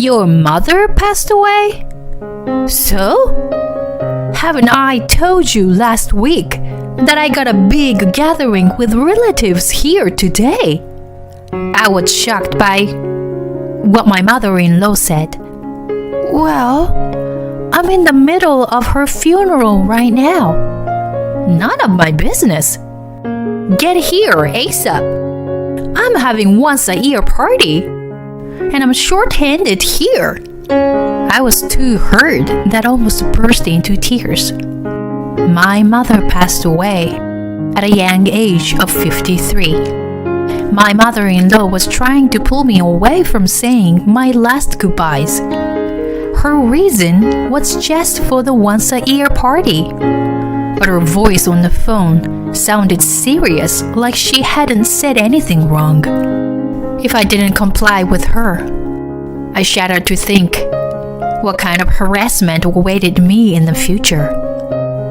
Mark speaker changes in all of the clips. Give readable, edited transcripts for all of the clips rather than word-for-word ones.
Speaker 1: Your mother passed away? So? Haven't I told you last week that I got a big gathering with relatives here today? I was shocked by what my mother-in-law said. Well, I'm in the middle of her funeral right now. None of my business. Get here ASAP. I'm having once-a-year party, and I'm short-handed here. I was too hurt that I almost burst into tears. My mother passed away at a young age of 53. My mother-in-law was trying to pull me away from saying my last goodbyes. Her reason was just for the once-a-year party. But her voice on the phone sounded serious, like she hadn't said anything wrong. If I didn't comply with her, I shuddered to think what kind of harassment awaited me in the future.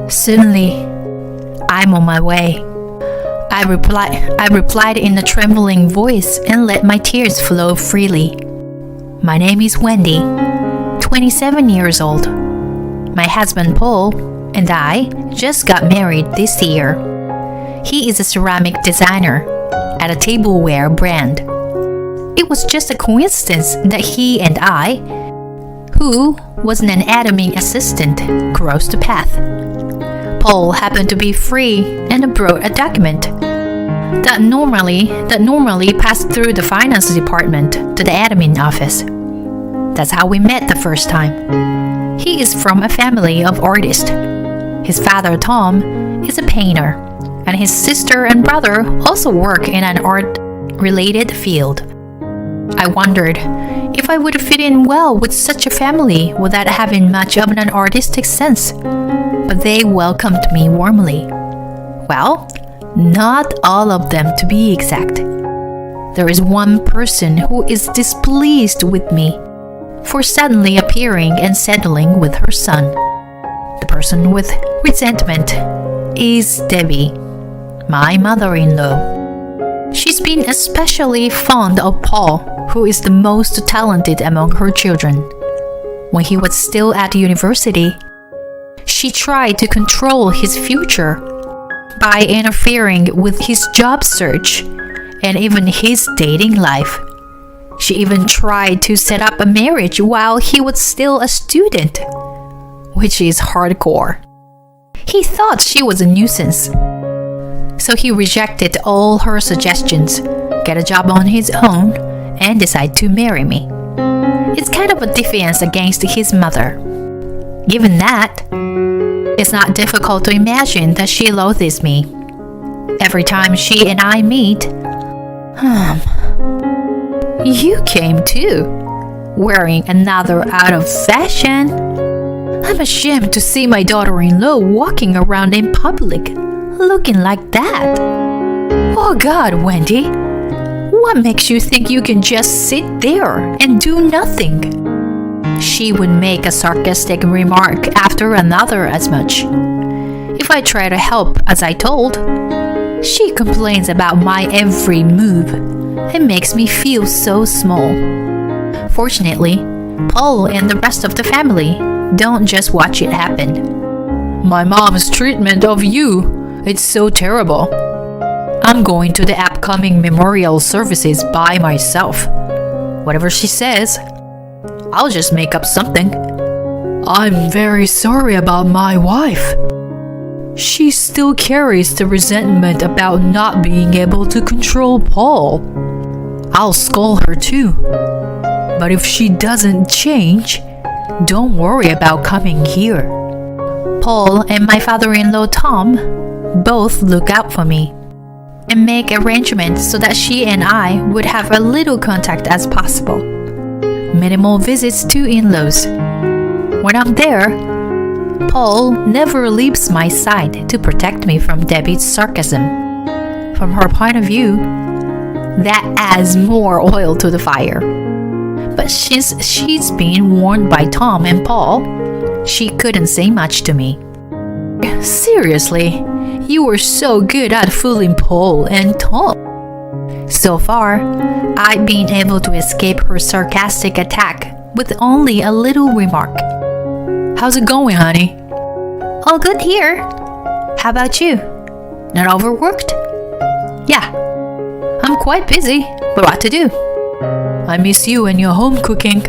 Speaker 1: Suddenly, I'm on my way. I replied in a trembling voice and let my tears flow freely. My name is Wendy, 27 years old. My husband Paul and I just got married this year. He is a ceramic designer at a tableware brand. It was just a coincidence that he and I, who was an anatomy assistant, crossed the path. Paul happened to be free and brought a document that normally passed through the finance department to the admin office. That's how we met the first time. He is from a family of artists. His father, Tom, is a painter, and his sister and brother also work in an art-related field. I wondered if I would fit in well with such a family without having much of an artistic sense, but they welcomed me warmly. Well, not all of them to be exact. There is one person who is displeased with me for suddenly appearing and settling with her son. The person with resentment is Debbie, my mother-in-law. She's been especially fond of Paul, who is the most talented among her children. When he was still at university, she tried to control his future by interfering with his job search and even his dating life. She even tried to set up a marriage while he was still a student, which is hardcore. He thought she was a nuisance, so he rejected all her suggestions, get a job on his own, and decide to marry me. It's kind of a defiance against his mother. Given that, it's not difficult to imagine that she loathes me. Every time she and I meet, you came too, wearing another out of fashion. I'm ashamed to see my daughter-in-law walking around in public, looking like that. Oh God, Wendy, what makes you think you can just sit there and do nothing? She would make a sarcastic remark after another as much. If I try to help as I told, she complains about my every move and makes me feel so small. Fortunately, Paul and the rest of the family don't just watch it happen. My mom's treatment of you, it's so terrible. I'm going to the upcoming memorial services by myself. Whatever she says, I'll just make up something. I'm very sorry about my wife. She still carries the resentment about not being able to control Paul. I'll scold her too. But if she doesn't change, don't worry about coming here. Paul and my father-in-law Tom both look out for me and make arrangements so that she and I would have a little contact as possible. Minimal visits to in-laws. When I'm there, Paul never leaves my side to protect me from Debbie's sarcasm. From her point of view, that adds more oil to the fire. But since she's been warned by Tom and Paul, she couldn't say much to me. Seriously, you were so good at fooling Paul and Tom. So far, I've been able to escape her sarcastic attack with only a little remark. "How's it going, honey?" "All good here. How about you? Not overworked?" "Yeah, I'm quite busy, but what to do? I miss you and your home cooking."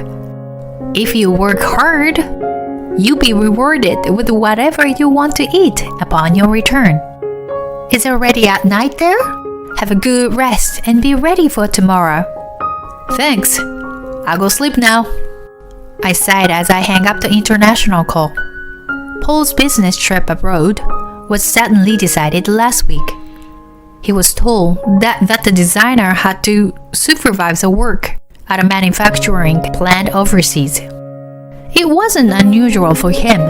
Speaker 1: "If you work hard, you'll be rewarded with whatever you want to eat upon your return. It's already at night there? Have a good rest and be ready for tomorrow." "Thanks. I'll go sleep now," I said as I hang up the international call. Paul's business trip abroad was suddenly decided last week. He was told that the designer had to supervise the work at a manufacturing plant overseas. It wasn't unusual for him,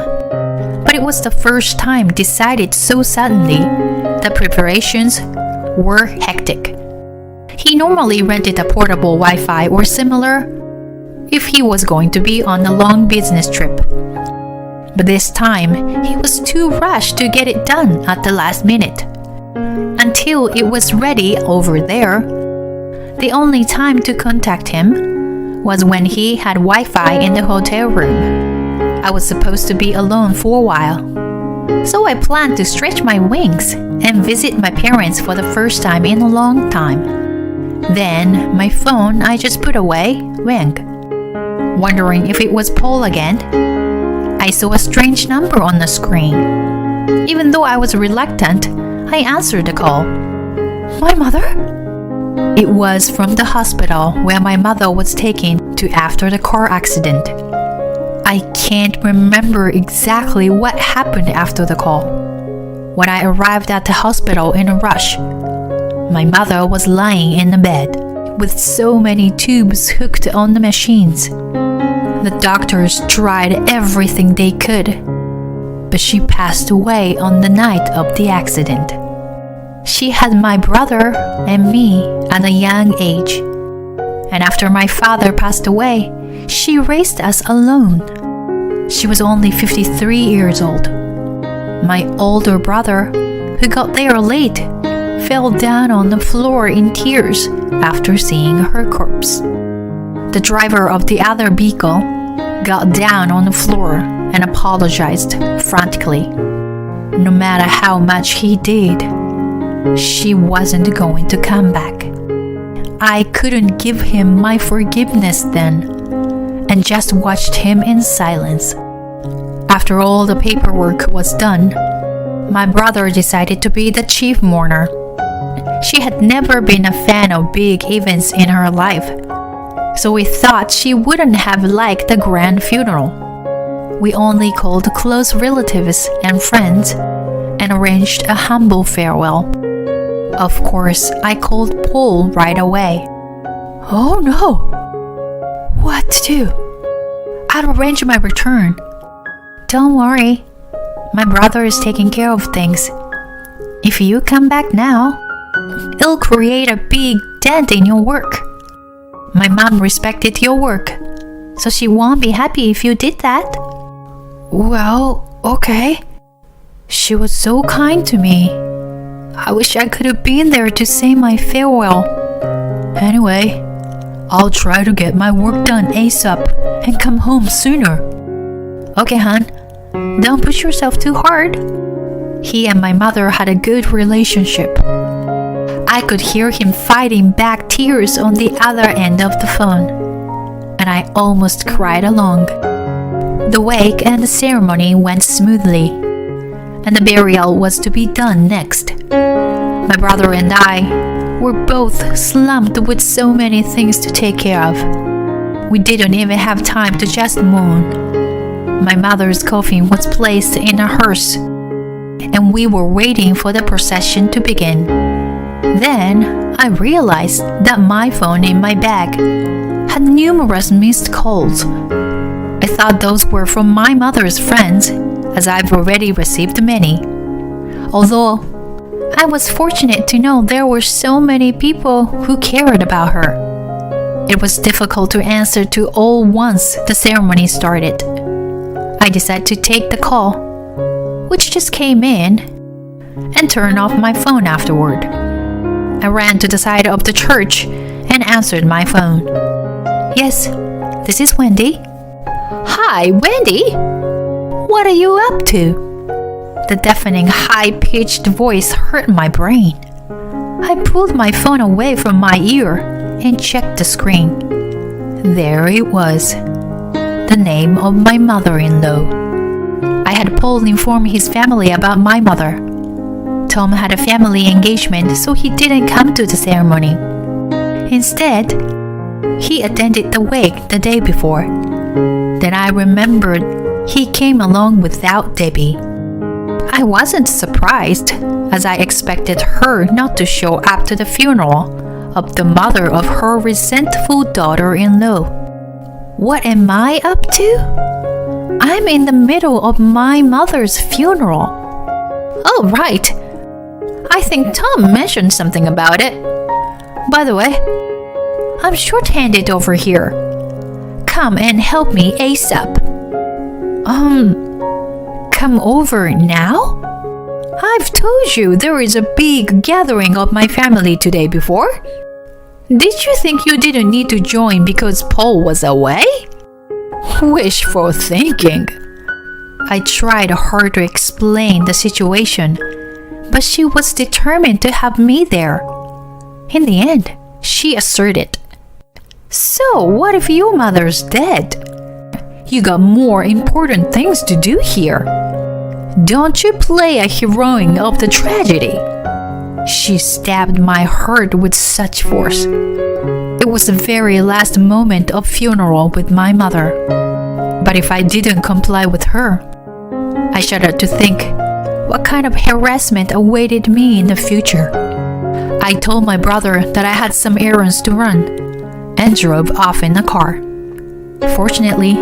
Speaker 1: but it was the first time decided so suddenly that preparations were hectic. He normally rented a portable Wi-Fi or similar if he was going to be on a long business trip. But this time, he was too rushed to get it done at the last minute. Until it was ready over there, the only time to contact him was when he had Wi-Fi in the hotel room. I was supposed to be alone for a while, so I planned to stretch my wings and visit my parents for the first time in a long time. Then my phone I just put away rang. Wondering if it was Paul again, I saw a strange number on the screen. Even though I was reluctant, I answered the call. "My mother?" It was from the hospital where my mother was taken to after the car accident. I can't remember exactly what happened after the call. When I arrived at the hospital in a rush, my mother was lying in the bed with so many tubes hooked on the machines. The doctors tried everything they could, but she passed away on the night of the accident. She had my brother and me at a young age, and after my father passed away, she raised us alone. She was only 53 years old. My older brother, who got there late, fell down on the floor in tears after seeing her corpse. The driver of the other vehicle got down on the floor and apologized frantically. No matter how much he did, she wasn't going to come back. I couldn't give him my forgiveness then, and just watched him in silence. After all the paperwork was done, my brother decided to be the chief mourner. She had never been a fan of big events in her life, so we thought she wouldn't have liked the grand funeral. We only called close relatives and friends and arranged a humble farewell. Of course, I called Paul right away. "Oh no! What to do? I'll arrange my return." "Don't worry, my brother is taking care of things. If you come back now, it'll create a big dent in your work. My mom respected your work, so she won't be happy if you did that." "Well, okay." She was so kind to me. I wish I could have been there to say my farewell. Anyway, I'll try to get my work done ASAP and come home sooner. "Okay, hon. Don't push yourself too hard." He and my mother had a good relationship. I could hear him fighting back tears on the other end of the phone, and I almost cried along. The wake and the ceremony went smoothly, and the burial was to be done next. My brother and I were both slumped with so many things to take care of. We didn't even have time to just mourn. My mother's coffin was placed in a hearse, and we were waiting for the procession to begin. Then I realized that my phone in my bag had numerous missed calls. I thought those were from my mother's friends, as I've already received many. Although I was fortunate to know there were so many people who cared about her. It was difficult to answer to all once the ceremony started. I decided to take the call, which just came in, and turn off my phone afterward. I ran to the side of the church and answered my phone. "Yes, This is Wendy. Hi, Wendy! What are you up to? The deafening, high-pitched voice hurt my brain. I pulled my phone away from my ear and checked the screen. There it was. The name of my mother-in-law. I had Paul inform his family about my mother. Tom had a family engagement, so he didn't come to the ceremony. Instead, he attended the wake the day before. Then I remembered he came along without Debbie. I wasn't surprised, as I expected her not to show up to the funeral of the mother of her resentful daughter-in-law. What am I up to? I'm in the middle of my mother's funeral. Oh, right. I think Tom mentioned something about it. By the way, I'm short-handed over here. Come and help me ASAP. Come over now? I've told you there is a big gathering of my family today before. Did you think you didn't need to join because Paul was away? Wishful thinking. I tried hard to explain the situation, but she was determined to have me there. In the end, she asserted, "So what if your mother's dead? You got more important things to do here. Don't you play a heroine of the tragedy." She stabbed my heart with such force. It was the very last moment of funeral with my mother. But if I didn't comply with her, I shuddered to think what kind of harassment awaited me in the future. I told my brother that I had some errands to run and drove off in a car. Fortunately,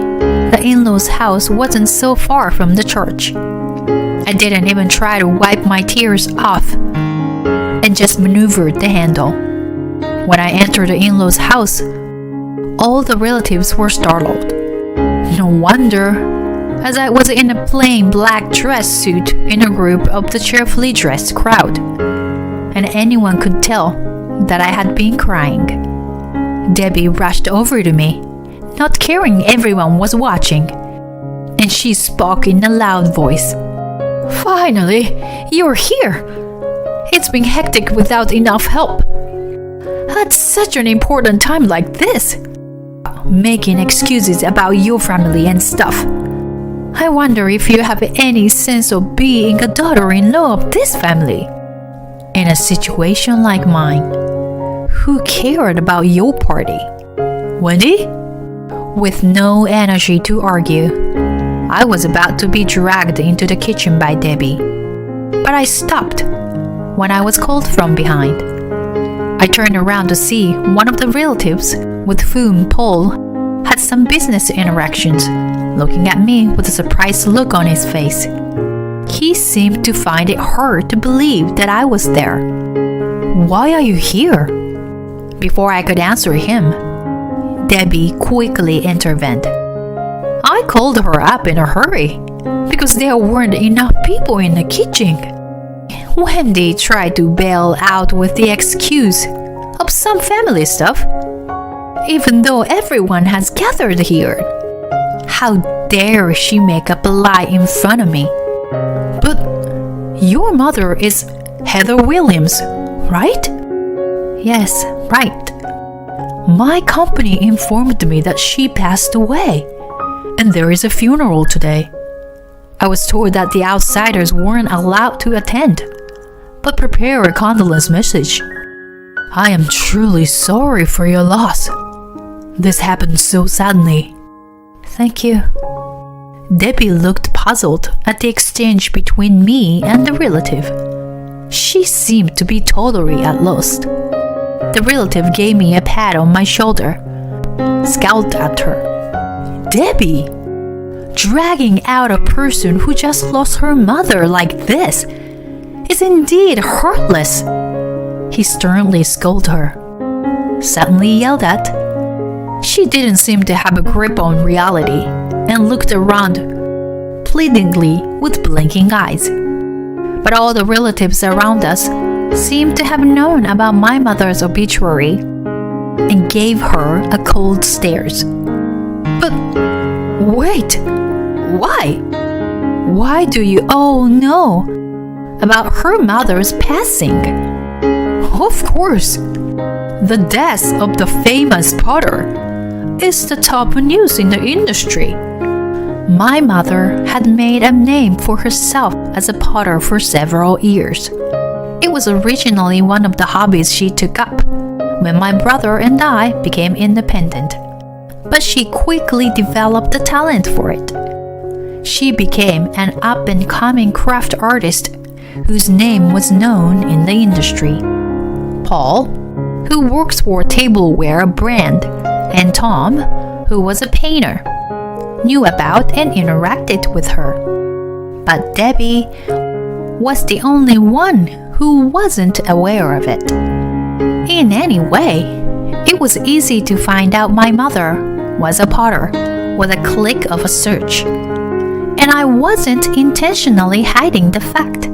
Speaker 1: the in-laws' house wasn't so far from the church. I didn't even try to wipe my tears off and just maneuvered the handle. When I entered the in-laws' house, all the relatives were startled. No wonder, as I was in a plain black dress suit in a group of the cheerfully dressed crowd, and anyone could tell that I had been crying. Debbie rushed over to me, not caring everyone was watching, and she spoke in a loud voice. "Finally, you're here! It's been hectic without enough help. At such an important time like this, making excuses about your family and stuff. I wonder if you have any sense of being a daughter-in-law of this family. In a situation like mine, who cared about your party?" "Wendy?" With no energy to argue, I was about to be dragged into the kitchen by Debbie. But I stopped when I was called from behind. I turned around to see one of the relatives with whom Paul had some business interactions, looking at me with a surprised look on his face. He seemed to find it hard to believe that I was there. "Why are you here?" Before I could answer him, Debbie quickly intervened. "I called her up in a hurry because there weren't enough people in the kitchen." Wendy tried to bail out with the excuse of some family stuff, even though everyone has gathered here. How dare she make up a lie in front of me? "But your mother is Heather Williams, right?" "Yes, right. My company informed me that she passed away, and there is a funeral today. I was told that the outsiders weren't allowed to attend, but prepare a condolence message. I am truly sorry for your loss. This happened so suddenly." "Thank you." Debbie looked puzzled at the exchange between me and the relative. She seemed to be totally at loss. The relative gave me a pat on my shoulder, scowled at her. "Debbie, dragging out a person who just lost her mother like this is indeed heartless," he sternly scolded her. Suddenly yelled at. She didn't seem to have a grip on reality and looked around pleadingly with blinking eyes. But all the relatives around us seemed to have known about my mother's obituary and gave her a cold stares. But wait, why? Why do you all know about her mother's passing? Of course, the death of the famous potter is the top news in the industry. My mother had made a name for herself as a potter for several years. It was originally one of the hobbies she took up when my brother and I became independent, but she quickly developed the talent for it. She became an up-and-coming craft artist whose name was known in the industry. Paul, who works for a tableware brand, and Tom, who was a painter, knew about and interacted with her. But Debbie was the only one who wasn't aware of it. In any way, it was easy to find out my mother was a potter with a click of a search. And I wasn't intentionally hiding the fact.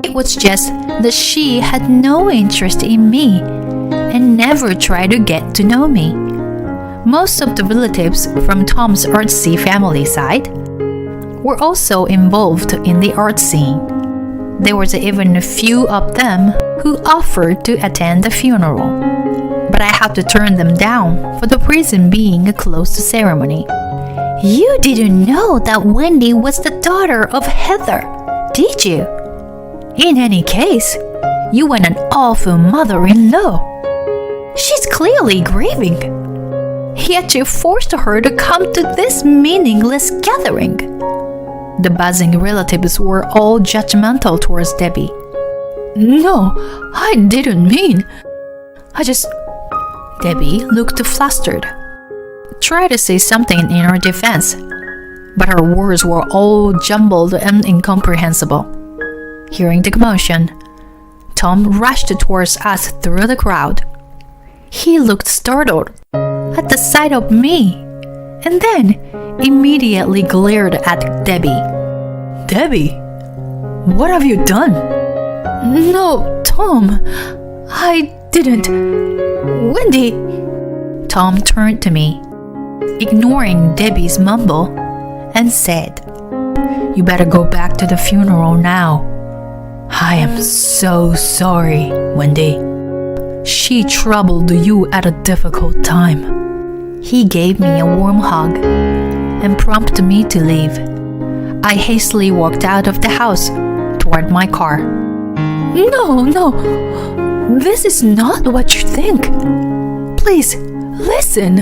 Speaker 1: It was just that she had no interest in me and never tried to get to know me. Most of the relatives from Tom's artsy family side were also involved in the art scene. There was even a few of them who offered to attend the funeral, but I had to turn them down for the reason being a closed ceremony. You didn't know that Wendy was the daughter of Heather, did you? In any case, you were an awful mother-in-law. She's clearly grieving. Yet you forced her to come to this meaningless gathering. The buzzing relatives were all judgmental towards Debbie. No, I didn't mean. Debbie looked flustered. Tried to say something in her defense, but her words were all jumbled and incomprehensible. Hearing the commotion, Tom rushed towards us through the crowd. He looked startled at the sight of me, and then immediately glared at Debbie. Debbie, what have you done? No, Tom, I didn't. Wendy. Tom turned to me, ignoring Debbie's mumble, and said, You better go back to the funeral now. I am so sorry, Wendy. She troubled you at a difficult time. He gave me a warm hug and prompted me to leave. I hastily walked out of the house toward my car. No, this is not what you think. Please, listen.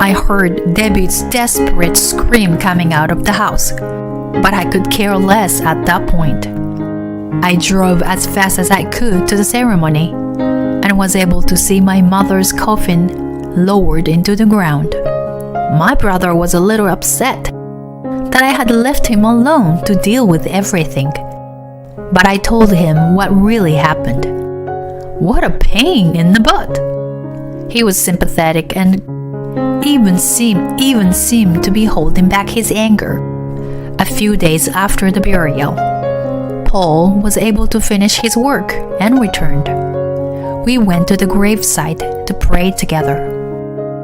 Speaker 1: I heard Debbie's desperate scream coming out of the house, but I could care less at that point. I drove as fast as I could to the ceremony and was able to see my mother's coffin lowered into the ground. My brother was a little upset that I had left him alone to deal with everything, but I told him what really happened. What a pain in the butt! He was sympathetic and even seemed to be holding back his anger. A few days after the burial, Paul was able to finish his work and returned. We went to the gravesite to pray together.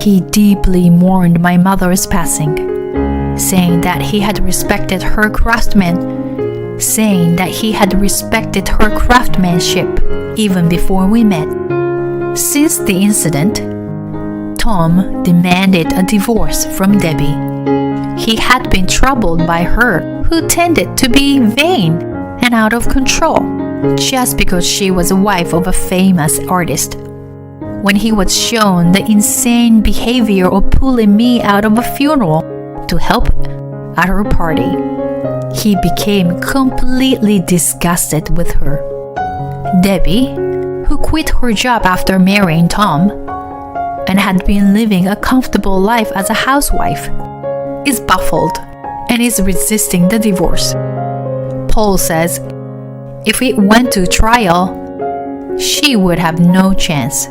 Speaker 1: He deeply mourned my mother's passing, saying that he had respected her craftsmanship even before we met. Since the incident, Tom demanded a divorce from Debbie. He had been troubled by her, who tended to be vain and out of control, just because she was a wife of a famous artist. When he was shown the insane behavior of pulling me out of a funeral to help at her party, he became completely disgusted with her. Debbie, who quit her job after marrying Tom and had been living a comfortable life as a housewife, is baffled and is resisting the divorce. Paul says if it went to trial, she would have no chance.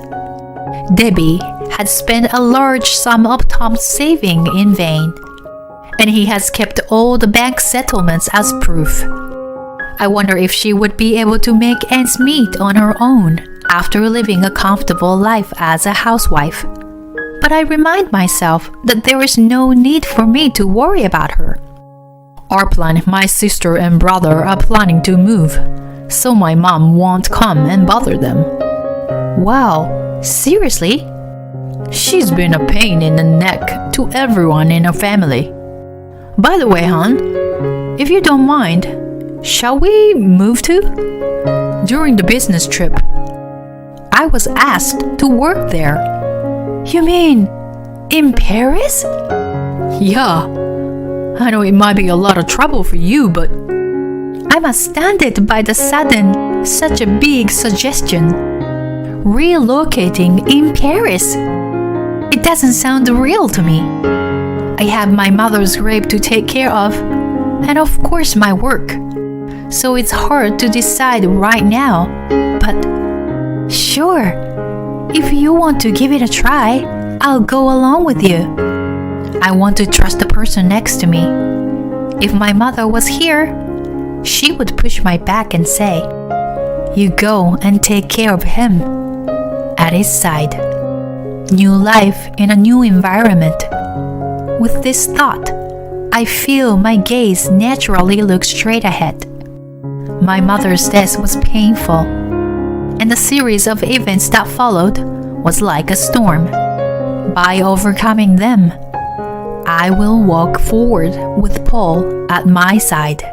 Speaker 1: Debbie had spent a large sum of Tom's saving in vain, and he has kept all the bank settlements as proof. I wonder if she would be able to make ends meet on her own after living a comfortable life as a housewife. But I remind myself that there is no need for me to worry about her. Our plan, my sister and brother are planning to move, so my mom won't come and bother them. Wow, seriously? She's been a pain in the neck to everyone in our family. By the way, hon, if you don't mind, shall we move too? During the business trip, I was asked to work there. You mean in Paris? Yeah. I know it might be a lot of trouble for you, but I'm astounded by the sudden, such a big suggestion. Relocating in Paris. It doesn't sound real to me. I have my mother's grave to take care of, and of course my work. So it's hard to decide right now, but sure, if you want to give it a try, I'll go along with you. I want to trust the person next to me. If my mother was here, she would push my back and say, "You go and take care of him," at his side. New life in a new environment. With this thought, I feel my gaze naturally look straight ahead. My mother's death was painful, and the series of events that followed was like a storm. By overcoming them, I will walk forward with Paul at my side.